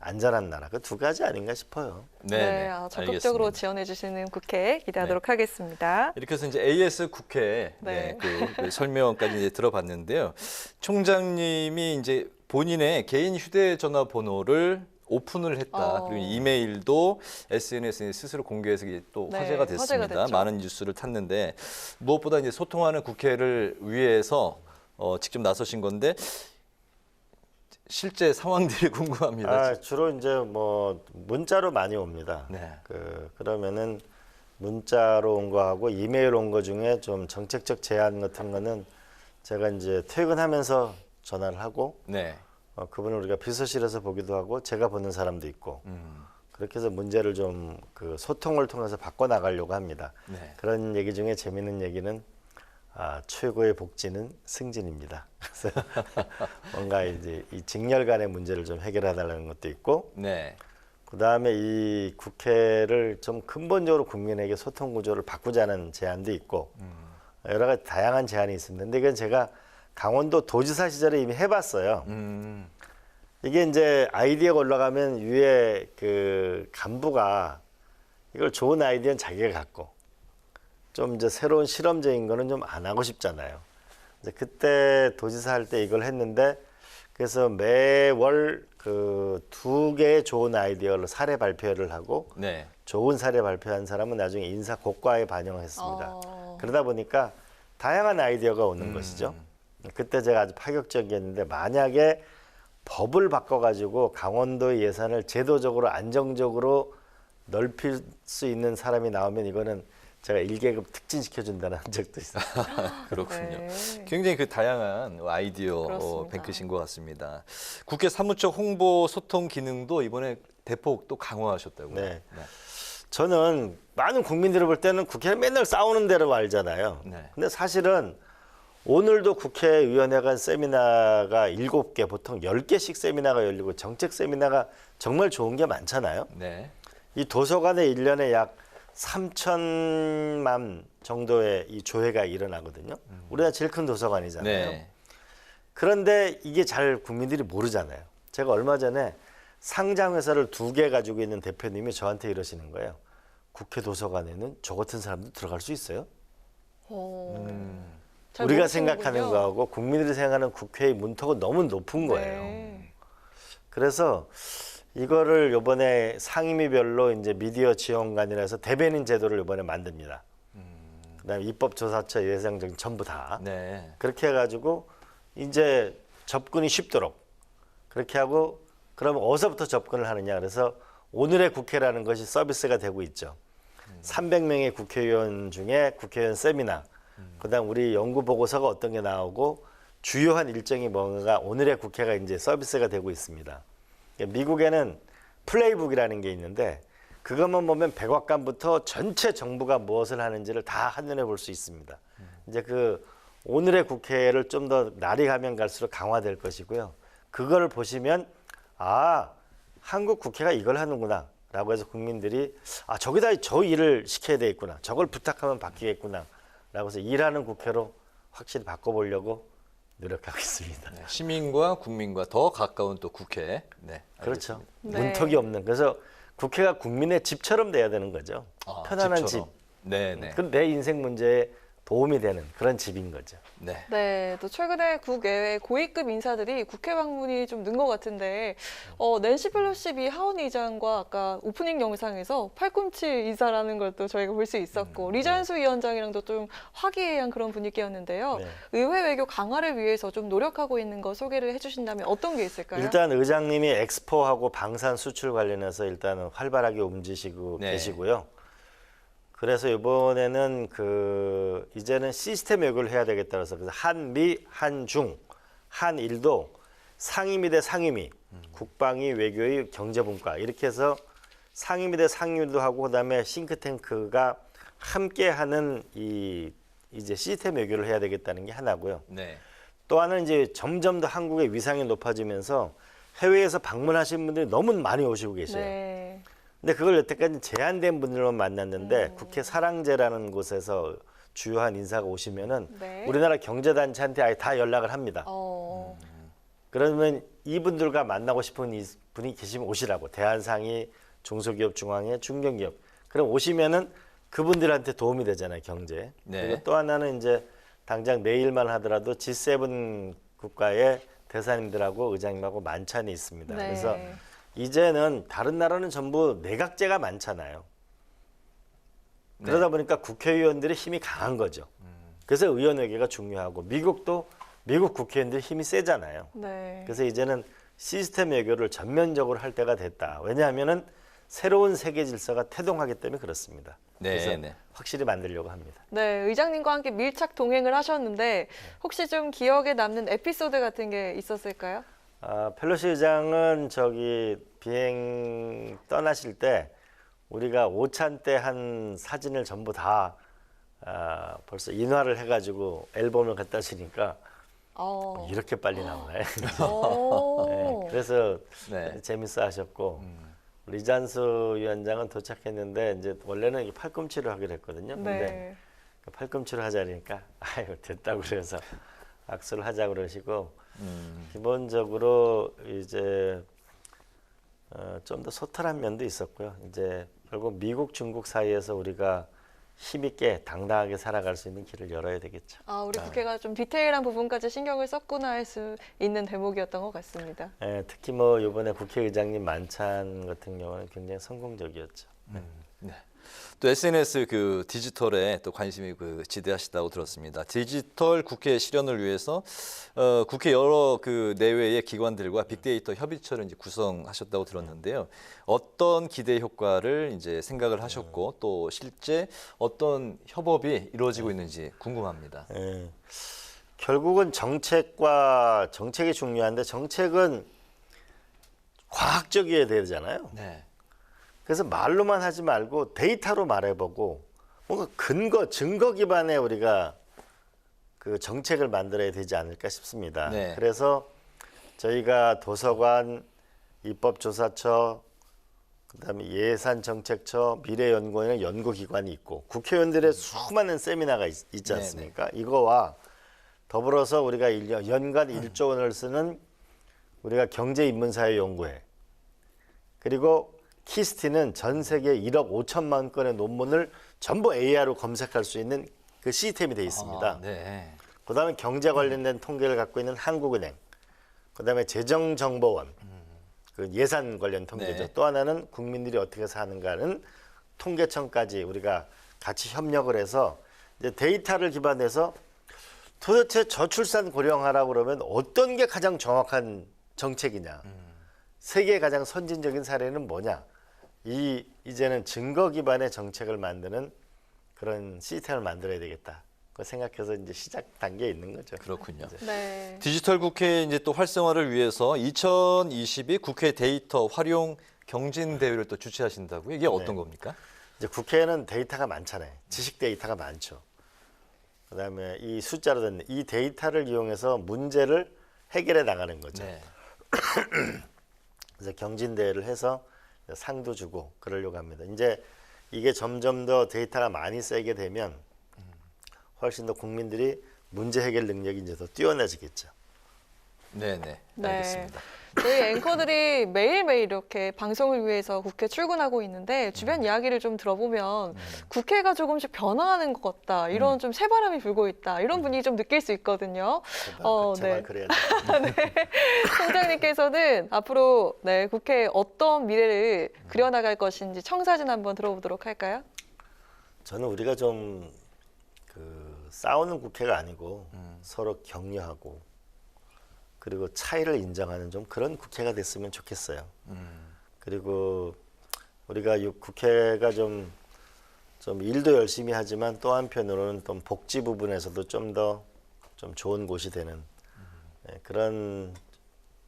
안전한 나라, 그 두 가지 아닌가 싶어요. 네, 적극적으로 지원해 주시는 국회 기대하도록 하겠습니다. 이렇게 해서 이제 AS 국회 그 설명까지 이제 들어봤는데요. 총장님이 이제 본인의 개인 휴대전화 번호를 오픈을 했다. 그리고 이메일도 SNS에 스스로 공개해서 또 화제가 됐습니다. 많은 뉴스를 탔는데 무엇보다 이제 소통하는 국회를 위해서 직접 나서신 건데 실제 상황들이 궁금합니다. 주로 이제 뭐 문자로 많이 옵니다. 그러면은 문자로 온 거하고 이메일 온 거 중에 좀 정책적 제안 같은 거는 제가 이제 퇴근하면서 전화를 하고 그분을 우리가 비서실에서 보기도 하고 제가 보는 사람도 있고 그렇게 해서 문제를 좀 그 소통을 통해서 바꿔 나가려고 합니다. 그런 얘기 중에 재미있는 얘기는 최고의 복지는 승진입니다. 그래서 뭔가 이제 이 직렬 간의 문제를 좀 해결해달라는 것도 있고, 그 다음에 이 국회를 좀 근본적으로 국민에게 소통 구조를 바꾸자는 제안도 있고, 여러 가지 다양한 제안이 있습니다. 근데 이건 제가 강원도 도지사 시절에 이미 해봤어요. 이게 이제 아이디어가 올라가면 위에 그 간부가 이걸 좋은 아이디어는 자기가 갖고, 좀 이제 새로운 실험적인 거는 좀 안 하고 싶잖아요. 이제 그때 도지사 할 때 이걸 했는데, 그래서 매월 그 2개의 좋은 아이디어를 사례 발표를 하고 좋은 사례 발표한 사람은 나중에 인사 고과에 반영했습니다. 그러다 보니까 다양한 아이디어가 오는 것이죠. 그때 제가 아주 파격적이었는데, 만약에 법을 바꿔가지고 강원도의 예산을 제도적으로 안정적으로 넓힐 수 있는 사람이 나오면 이거는 제가 1계급 특진시켜준다는 적도 있어요. 그렇군요. 굉장히 그 다양한 아이디어 뱅크신 것 같습니다. 국회 사무처 홍보 소통 기능도 이번에 대폭 또 강화하셨다고요? 저는 많은 국민들이 볼 때는 국회는 맨날 싸우는 대로 알잖아요. 근데 사실은 오늘도 국회의원회 간 세미나가 7개, 보통 10개씩 세미나가 열리고 정책 세미나가 정말 좋은 게 많잖아요. 이 도서관에 1년에 약 3천만 정도의 이 조회가 일어나거든요. 우리나라 제일 큰 도서관이잖아요. 그런데 이게 잘 국민들이 모르잖아요. 제가 얼마 전에 상장회사를 2개 가지고 있는 대표님이 저한테 이러시는 거예요. 국회 도서관에는 저 같은 사람도 들어갈 수 있어요? 우리가 생각하는 거하고 국민들이 생각하는 국회의 문턱은 너무 높은 거예요. 그래서 이거를 이번에 상임위별로 이제 미디어 지원관이라 해서 대변인 제도를 이번에 만듭니다. 그다음에 입법조사처 예상적인 전부 다 그렇게 해가지고 이제 접근이 쉽도록 그렇게 하고, 그러면 어디서부터 접근을 하느냐, 그래서 오늘의 국회라는 것이 서비스가 되고 있죠. 300명의 국회의원 중에 국회의원 세미나, 그다음 우리 연구 보고서가 어떤 게 나오고 주요한 일정이 뭔가, 오늘의 국회가 이제 서비스가 되고 있습니다. 미국에는 플레이북이라는 게 있는데 그것만 보면 백악관부터 전체 정부가 무엇을 하는지를 다 한눈에 볼 수 있습니다. 이제 그 오늘의 국회를 좀 더 날이 가면 갈수록 강화될 것이고요. 그걸 보시면 한국 국회가 이걸 하는구나 라고 해서 국민들이 저기다 저 일을 시켜야 되겠구나, 저걸 부탁하면 바뀌겠구나 라고 해서 일하는 국회로 확실히 바꿔보려고 노력하고 있습니다. 시민과 국민과 더 가까운 또 국회. 그렇죠. 문턱이 없는. 그래서 국회가 국민의 집처럼 돼야 되는 거죠. 편안한 집처럼. 집. 그 내 인생 문제에 도움이 되는 그런 집인 거죠. 네. 네, 또 최근에 국외 고위급 인사들이 국회 방문이 좀 는 것 같은데 낸시 펠로시 미 하원 의장과 아까 오프닝 영상에서 팔꿈치 인사라는 것도 저희가 볼 수 있었고 리잔수 위원장이랑도 좀 화기애애한 그런 분위기였는데요. 네. 의회 외교 강화를 위해서 좀 노력하고 있는 거 소개를 해주신다면 어떤 게 있을까요? 일단 의장님이 엑스포하고 방산 수출 관련해서 일단은 활발하게 움직이시고 네. 계시고요. 그래서 이번에는 이제는 시스템 외교를 해야 되겠다 그래서 한미, 한중, 한일도 상임위 대 상임위, 국방위, 외교위, 경제분과 이렇게 해서 상임위 대 상임위도 하고 그다음에 싱크탱크가 함께하는 이제 시스템 외교를 해야 되겠다는 게 하나고요. 네. 또 하나는 이제 점점 더 한국의 위상이 높아지면서 해외에서 방문하신 분들이 너무 많이 오시고 계세요. 네. 근데 그걸 여태까지 제한된 분들만 만났는데 국회 사랑제라는 곳에서 주요한 인사가 오시면은 네. 우리나라 경제단체한테 아예 다 연락을 합니다. 그러면 이분들과 만나고 싶은 분이 계시면 오시라고. 대한상의, 중소기업 중앙회, 중견기업. 그럼 오시면은 그분들한테 도움이 되잖아요, 경제. 네. 그리고 또 하나는 이제 당장 내일만 하더라도 G7 국가의 대사님들하고 의장님하고 만찬이 있습니다. 네. 그래서 이제는 다른 나라는 전부 내각제가 많잖아요. 그러다 보니까 국회의원들의 힘이 강한 거죠. 그래서 의원회계가 중요하고 미국도 미국 국회의원들의 힘이 세잖아요. 네. 그래서 이제는 시스템 외교를 전면적으로 할 때가 됐다. 왜냐하면은 새로운 세계 질서가 태동하기 때문에 그렇습니다. 네, 그래서 네. 확실히 만들려고 합니다. 네, 의장님과 함께 밀착 동행을 하셨는데 혹시 좀 기억에 남는 에피소드 같은 게 있었을까요? 펠로시 의장은 비행 떠나실 때 우리가 오찬 때 한 사진을 전부 다 벌써 인화를 해가지고 앨범을 갖다 주니까 이렇게 빨리 나오나요? 네, 그래서 네. 재밌어 하셨고 리잔수 위원장은 도착했는데 이제 원래는 팔꿈치를 하기로 했거든요. 근데 네. 팔꿈치를 하자니까 아유 됐다고 그래서 악수를 하자 그러시고 기본적으로 이제 좀 더 소탈한 면도 있었고요. 이제 결국 미국 중국 사이에서 우리가 힘있게 당당하게 살아갈 수 있는 길을 열어야 되겠죠. 우리 국회가 좀 디테일한 부분까지 신경을 썼구나 할 수 있는 대목이었던 것 같습니다. 네, 특히 뭐 이번에 국회의장님 만찬 같은 경우는 굉장히 성공적이었죠. 네. 또 SNS 디지털에 또 관심이 지대하시다고 들었습니다. 디지털 국회 실현을 위해서 국회 여러 내외의 기관들과 빅데이터 협의체를 이제 구성하셨다고 들었는데요. 어떤 기대 효과를 이제 생각을 하셨고 또 실제 어떤 협업이 이루어지고 있는지 궁금합니다. 네. 결국은 정책이 중요한데 정책은 과학적이어야 되잖아요. 네. 그래서 말로만 하지 말고 데이터로 말해보고 뭔가 증거 기반의 우리가 정책을 만들어야 되지 않을까 싶습니다. 네. 그래서 저희가 도서관, 입법조사처, 그다음에 예산정책처, 미래연구원이라는 연구기관이 있고 국회의원들의 수많은 세미나가 있지 않습니까? 이거와 더불어서 우리가 연간 1조 원을 쓰는 우리가 경제인문사회연구회 그리고 키스티는 전 세계 1억 5천만 건의 논문을 전부 AI로 검색할 수 있는 그 시스템이 되어 있습니다. 네. 그다음에 경제 관련된 통계를 갖고 있는 한국은행, 그다음에 재정정보원, 예산 관련 통계죠. 네. 또 하나는 국민들이 어떻게 사는가는 통계청까지 우리가 같이 협력을 해서 이제 데이터를 기반해서 도대체 저출산 고령화라고 그러면 어떤 게 가장 정확한 정책이냐, 세계 가장 선진적인 사례는 뭐냐. 이제는 증거 기반의 정책을 만드는 그런 시스템을 만들어야 되겠다. 그 생각해서 이제 시작 단계에 있는 거죠. 그렇군요. 네. 디지털 국회 이제 또 활성화를 위해서 2022 국회 데이터 활용 경진 대회를 또 주최하신다고요? 이게 어떤 겁니까? 이제 국회에는 데이터가 많잖아요. 지식 데이터가 많죠. 그다음에 이 숫자로 된 이 데이터를 이용해서 문제를 해결해 나가는 거죠. 네. 그래서 경진 대회를 해서 상도 주고 그러려고 합니다. 이제 이게 점점 더 데이터가 많이 쌓이게 되면 훨씬 더 국민들이 문제 해결 능력이 이제 더 뛰어나지겠죠. 네네. 네. 알겠습니다. 저희 앵커들이 매일매일 이렇게 방송을 위해서 국회 출근하고 있는데 주변 이야기를 좀 들어보면 국회가 조금씩 변화하는 것 같다. 이런 좀 새바람이 불고 있다. 이런 분위기 좀 느낄 수 있거든요. 제발 그래야 돼. 네. 총장님께서는 앞으로 네, 국회에 어떤 미래를 그려나갈 것인지 청사진 한번 들어보도록 할까요? 저는 우리가 좀 싸우는 국회가 아니고 서로 격려하고 그리고 차이를 인정하는 좀 그런 국회가 됐으면 좋겠어요. 그리고 우리가 국회가 좀 일도 열심히 하지만 또 한편으로는 또 복지 부분에서도 좀 더 좀 좋은 곳이 되는 그런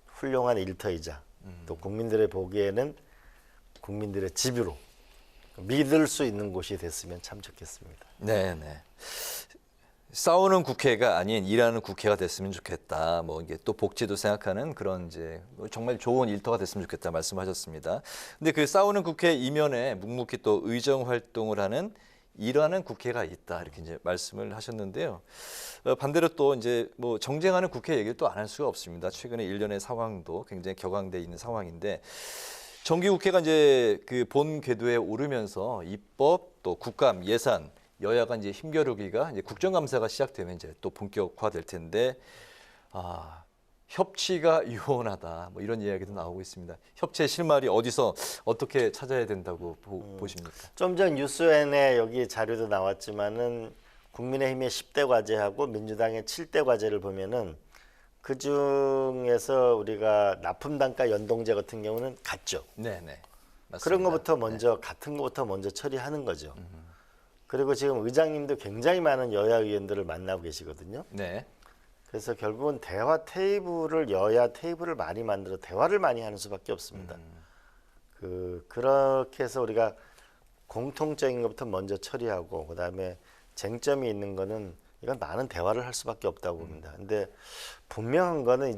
훌륭한 일터이자 또 국민들의 보기에는 국민들의 집으로 믿을 수 있는 곳이 됐으면 참 좋겠습니다. 네. 싸우는 국회가 아닌 일하는 국회가 됐으면 좋겠다. 뭐 이게 또 복지도 생각하는 그런 이제 정말 좋은 일터가 됐으면 좋겠다 말씀하셨습니다. 근데 그 싸우는 국회 이면에 묵묵히 또 의정 활동을 하는 일하는 국회가 있다 이렇게 이제 말씀을 하셨는데요. 반대로 또 이제 뭐 정쟁하는 국회 얘기를 또 안 할 수가 없습니다. 최근에 일련의 상황도 굉장히 격앙돼 있는 상황인데 정기국회가 이제 그 본 궤도에 오르면서 입법 또 국감 예산 여야가 이제 힘겨루기가 이제 국정감사가 시작되면 이제 또 본격화될 텐데 협치가 유언하다 뭐 이런 이야기도 나오고 있습니다. 협치의 실마리 어디서 어떻게 찾아야 된다고 보십니까? 좀 전 뉴스엔에 여기 자료도 나왔지만은 국민의힘의 10대 과제하고 민주당의 7대 과제를 보면은 그 중에서 우리가 납품 단가 연동제 같은 경우는 같죠. 네. 맞습니다. 그런 것부터 먼저 같은 것부터 먼저 처리하는 거죠. 그리고 지금 의장님도 굉장히 많은 여야 의원들을 만나고 계시거든요. 네. 그래서 결국은 대화 테이블을 여야 테이블을 많이 만들어 대화를 많이 하는 수밖에 없습니다. 그렇게 해서 우리가 공통적인 것부터 먼저 처리하고 그다음에 쟁점이 있는 거는 이건 많은 대화를 할 수밖에 없다고 봅니다. 근데 분명한 거는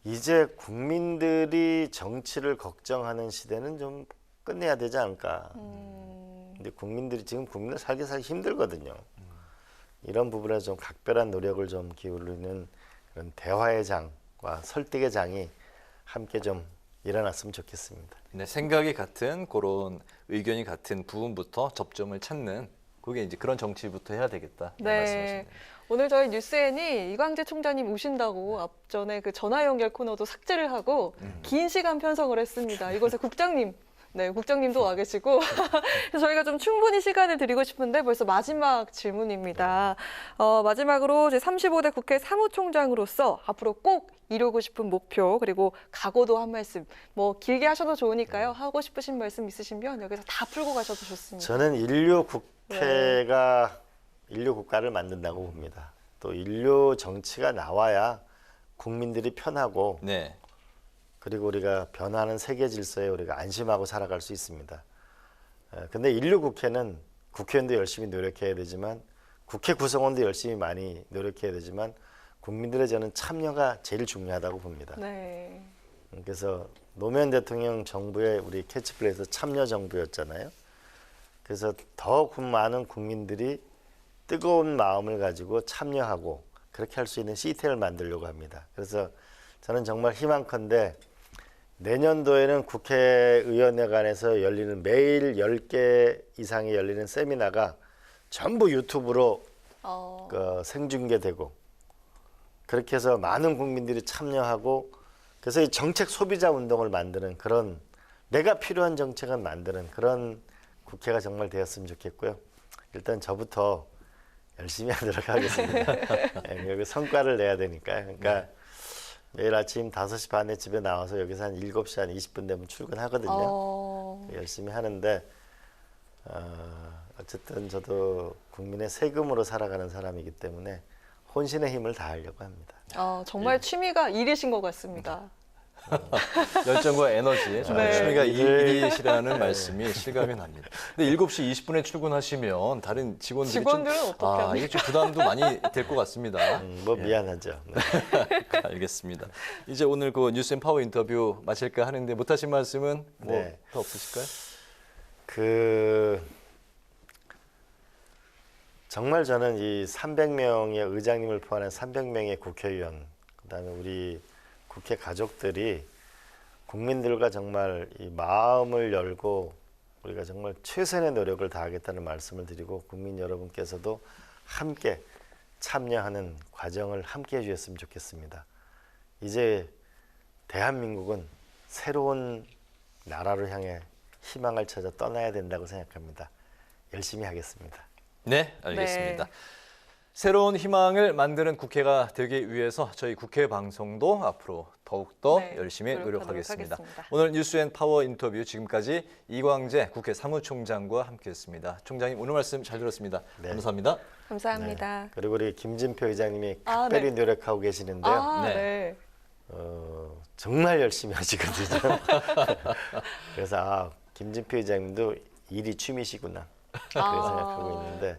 이제 국민들이 정치를 걱정하는 시대는 좀 끝내야 되지 않을까. 근데 국민들 살기 힘들거든요. 이런 부분에 좀 각별한 노력을 좀 기울이는 그런 대화의 장과 설득의 장이 함께 좀 일어났으면 좋겠습니다. 네, 생각이 같은 그런 의견이 같은 부분부터 접점을 찾는 그게 이제 그런 정치부터 해야 되겠다. 네. 오늘 저희 뉴스엔이 이광재 총장님 오신다고 앞전에 그 전화 연결 코너도 삭제를 하고 긴 시간 편성을 했습니다. 이곳에 국장님도 와 계시고 그래서 저희가 좀 충분히 시간을 드리고 싶은데 벌써 마지막 질문입니다. 마지막으로 제 35대 국회 사무총장으로서 앞으로 꼭 이루고 싶은 목표 그리고 각오도 한 말씀 뭐 길게 하셔도 좋으니까요. 하고 싶으신 말씀 있으시면 여기서 다 풀고 가셔도 좋습니다. 저는 인류 국회가 인류 국가를 만든다고 봅니다. 또 인류 정치가 나와야 국민들이 편하고 그리고 우리가 변화하는 세계 질서에 우리가 안심하고 살아갈 수 있습니다. 근데 인류 국회는 국회의원도 열심히 노력해야 되지만 국회 구성원도 열심히 많이 노력해야 되지만 국민들의 저는 참여가 제일 중요하다고 봅니다. 네. 그래서 노무현 대통령 정부의 우리 캐치프레이즈 참여 정부였잖아요. 그래서 더 많은 국민들이 뜨거운 마음을 가지고 참여하고 그렇게 할 수 있는 시스템을 만들려고 합니다. 그래서 저는 정말 희망컨대 내년도에는 국회의원회관에서 열리는 매일 10개 이상이 열리는 세미나가 전부 유튜브로 생중계되고 그렇게 해서 많은 국민들이 참여하고 그래서 이 정책 소비자 운동을 만드는 그런 내가 필요한 정책을 만드는 그런 국회가 정말 되었으면 좋겠고요. 일단 저부터 열심히 하도록 하겠습니다. 여기 성과를 내야 되니까요. 그러니까 매일 아침 5시 반에 집에 나와서 여기서 한 7시 한 20분 되면 출근하거든요. 열심히 하는데 어쨌든 저도 국민의 세금으로 살아가는 사람이기 때문에 혼신의 힘을 다하려고 합니다. 정말 취미가 일이신 것 같습니다. 열정과 에너지, 정말 취미가 일이시라는 말씀이 실감이 납니다. 근데 7시 20분에 출근하시면 다른 직원들은 어떻게 합니까? 이게 좀 부담도 많이 될 것 같습니다. 미안하죠. 알겠습니다. 이제 오늘 그 뉴스앤파워 인터뷰 마칠까 하는데 못하신 말씀은 더 없으실까요? 정말 저는 이 300명의 의장님을 포함한 300명의 국회의원, 그다음에 우리 국회 가족들이 국민들과 정말 이 마음을 열고 우리가 정말 최선의 노력을 다하겠다는 말씀을 드리고 국민 여러분께서도 함께 참여하는 과정을 함께 해주셨으면 좋겠습니다. 이제 대한민국은 새로운 나라로 향해 희망을 찾아 떠나야 된다고 생각합니다. 열심히 하겠습니다. 네, 알겠습니다. 새로운 희망을 만드는 국회가 되기 위해서 저희 국회 방송도 앞으로 더욱더 열심히 노력하겠습니다. 오늘 뉴스앤파워 인터뷰 지금까지 이광재 국회 사무총장과 함께했습니다. 총장님 오늘 말씀 잘 들었습니다. 감사합니다. 감사합니다. 네. 그리고 우리 김진표 의장님이 특별히 노력하고 계시는데요. 정말 열심히 하시거든요. 그래서 김진표 의장님도 일이 취미시구나 그렇게 생각하고 있는데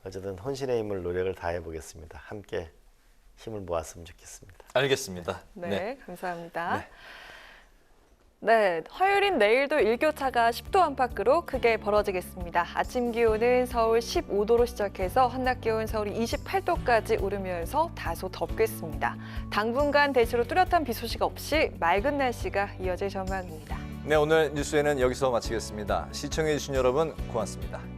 어쨌든 혼신의 힘을 노력을 다해 보겠습니다. 함께 힘을 모았으면 좋겠습니다. 알겠습니다. 네, 감사합니다. 네, 화요일인 내일도 일교차가 10도 안팎으로 크게 벌어지겠습니다. 아침 기온은 서울 15도로 시작해서 한낮 기온 서울이 28도까지 오르면서 다소 덥겠습니다. 당분간 대체로 뚜렷한 비 소식 없이 맑은 날씨가 이어질 전망입니다. 네, 오늘 뉴스에는 여기서 마치겠습니다. 시청해 주신 여러분 고맙습니다.